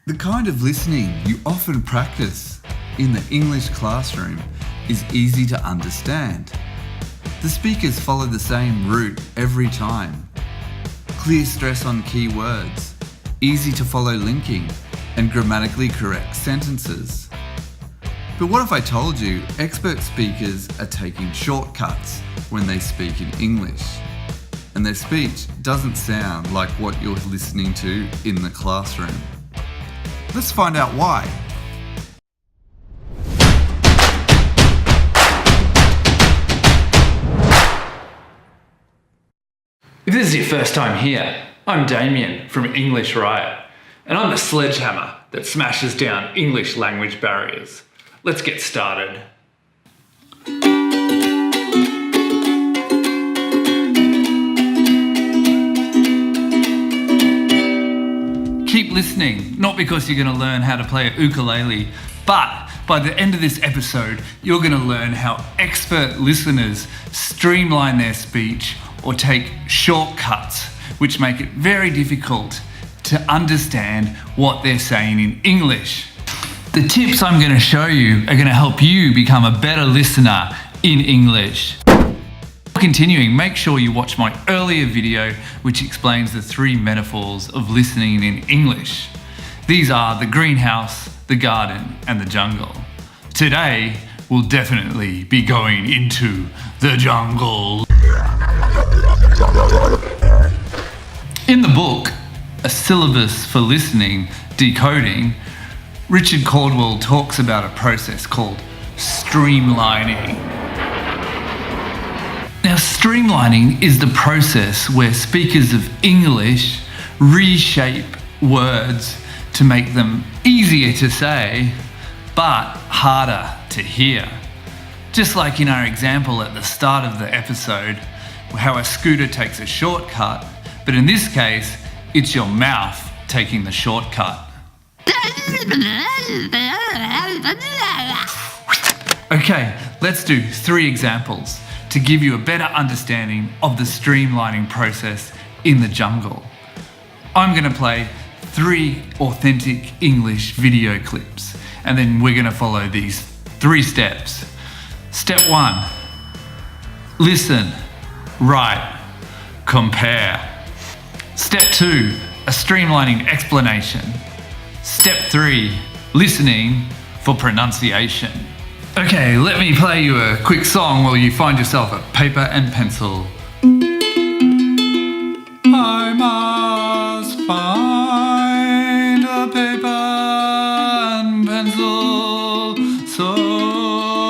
The kind of listening you often practice in the English classroom is easy to understand. The speakers follow the same route every time. Clear stress on key words, easy to follow linking, and grammatically correct sentences. But what if I told you expert speakers are taking shortcuts when they speak in English, and their speech doesn't sound like what you're listening to in the classroom? Let's find out why. If this is your first time here, I'm Damien from Englishriot, and I'm the sledgehammer that smashes down English language barriers. Let's get started. Keep listening, not because you're going to learn how to play a ukulele, but by the end of this episode, you're going to learn how expert listeners streamline their speech or take shortcuts, which make it very difficult to understand what they're saying in English. The tips I'm going to show you are going to help you become a better listener in English. Continuing, make sure you watch my earlier video which explains the 3 metaphors of listening in English. These are the greenhouse, the garden, and the jungle. Today, we'll definitely be going into the jungle. In the book, A Syllabus for Listening, Decoding, Richard Caldwell talks about a process called streamlining. Now, streamlining is the process where speakers of English reshape words to make them easier to say, but harder to hear. Just like in our example at the start of the episode, how a scooter takes a shortcut, but in this case, it's your mouth taking the shortcut. Okay, let's do 3 examples to give you a better understanding of the streamlining process in the jungle. I'm going to play 3 authentic English video clips, and then we're going to follow these 3 steps. Step 1, listen, write, compare. Step 2, a streamlining explanation. Step 3, listening for pronunciation. Okay, let me play you a quick song while you find yourself a paper and pencil. I must find a paper and pencil so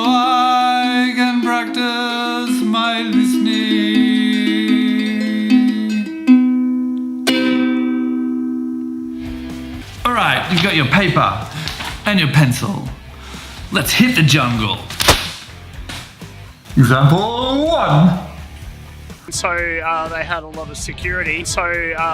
I can practice my listening. Alright, you've got your paper and your pencil. Let's hit the jungle. Example 1. So they had a lot of security. So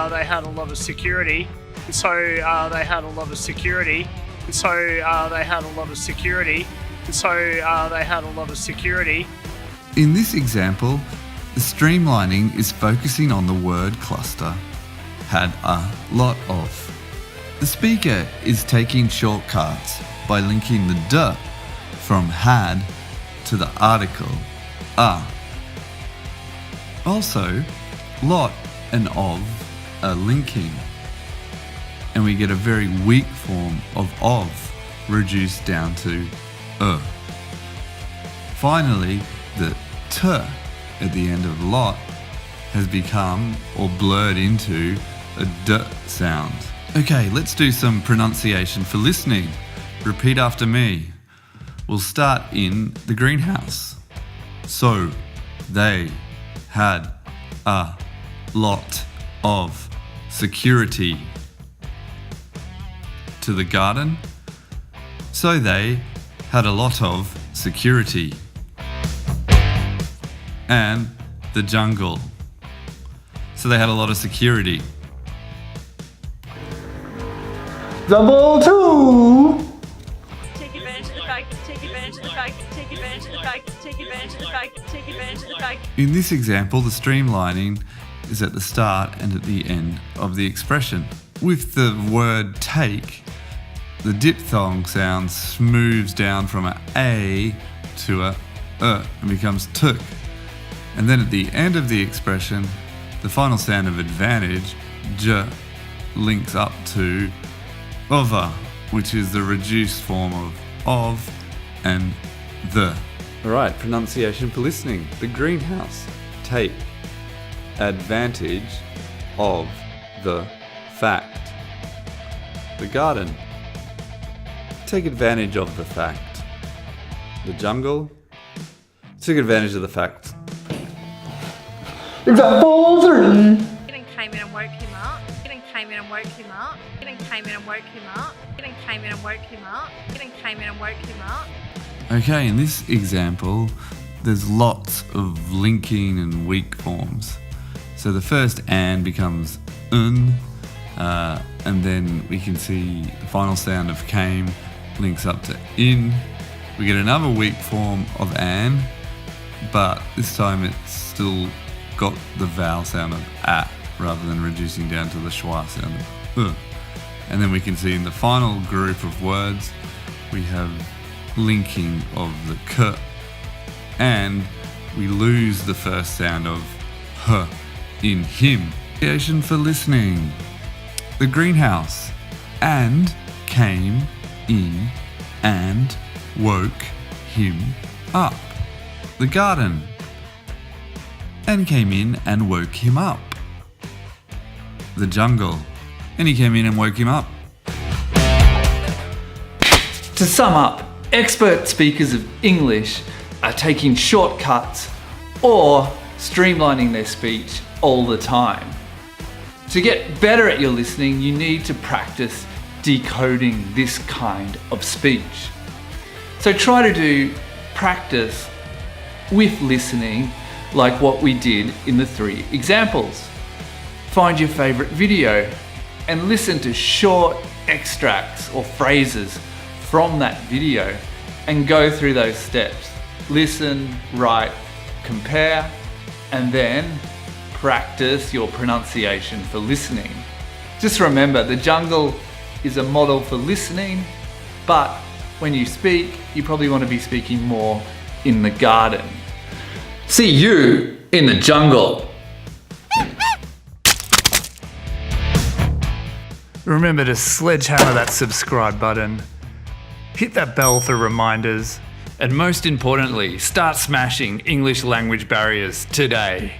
they had a lot of security. So they had a lot of security. So they had a lot of security. So they had a lot of security. In this example, the streamlining is focusing on the word cluster, had a lot of. The speaker is taking shortcuts by linking the "d" from had to the article a. Also, lot and of are linking, and we get a very weak form of reduced down to Finally, the t at the end of lot has become or blurred into a d sound. Okay, let's do some pronunciation for listening. Repeat after me. We'll start in the greenhouse. So, they had a lot of security. To the garden. So they had a lot of security. And the jungle. So they had a lot of security. Example 2. Take advantage of the fact, take advantage of the fact, take advantage of the fact, take advantage of the fact, take advantage of the fact. In this example, the streamlining is at the start and at the end of the expression. With the word take, The diphthong sound smooths down from a to a and becomes tuk. And then at the end of the expression, the final sound of advantage, j, links up to over, which is the reduced form of and the. Alright, pronunciation for listening. The greenhouse. Take advantage of the fact. The garden. Take advantage of the fact. The jungle. Took advantage of the fact. Example 3. Came in and woke him up. Came in and woke him up. Came in and woke him up. Came in and woke him up. Came in and woke him up. Okay, in this example, there's lots of linking and weak forms. So the first and becomes and then we can see the final sound of came links up to in. We get another weak form of an, but this time it's still got the vowel sound of at rather than reducing down to the schwa sound of And then we can see in the final group of words, we have linking of the k, and we lose the first sound of h in him. Creation for listening. The greenhouse. And came in and woke him up. The garden. And came in and woke him up. The jungle. And he came in and woke him up. To sum up, expert speakers of English are taking shortcuts or streamlining their speech all the time. To get better at your listening, you need to practice decoding this kind of speech. So try to do practice with listening like what we did in the 3 examples. Find your favorite video and listen to short extracts or phrases from that video and go through those steps. Listen, write, compare, and then practice your pronunciation for listening. Just remember, the jungle is a model for listening, but when you speak, you probably want to be speaking more in the garden. See you in the jungle. Remember to sledgehammer that subscribe button, hit that bell for reminders, And most importantly, start smashing English language barriers today.